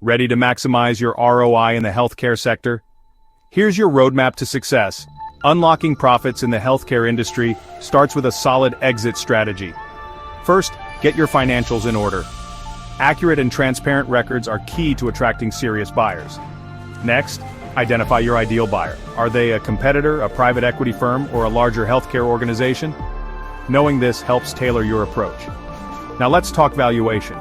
Ready to maximize your ROI in the healthcare sector? Here's your roadmap to success. Unlocking profits in the healthcare industry starts with a solid exit strategy. First, get your financials in order. Accurate and transparent records are key to attracting serious buyers. Next, identify your ideal buyer. Are they a competitor, a private equity firm, or a larger healthcare organization? Knowing this helps tailor your approach. Now let's talk valuation.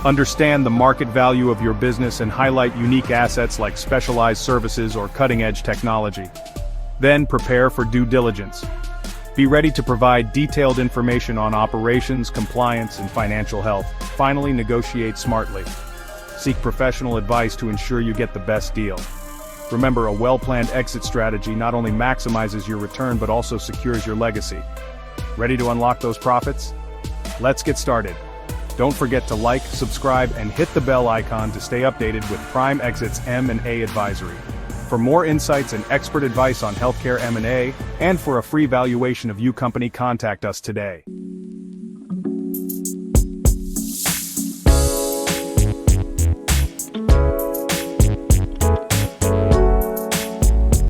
Understand the market value of your business and highlight unique assets like specialized services or cutting-edge technology. Then prepare for due diligence. Be ready to provide detailed information on operations, compliance, and financial health. Finally, negotiate smartly. Seek professional advice to ensure you get the best deal. Remember, a well-planned exit strategy not only maximizes your return but also secures your legacy. Ready to unlock those profits? Let's get started. Don't forget to like, subscribe, and hit the bell icon to stay updated with Prime Exit's M&A advisory. For more insights and expert advice on healthcare M&A, and for a free valuation of your company, contact us today.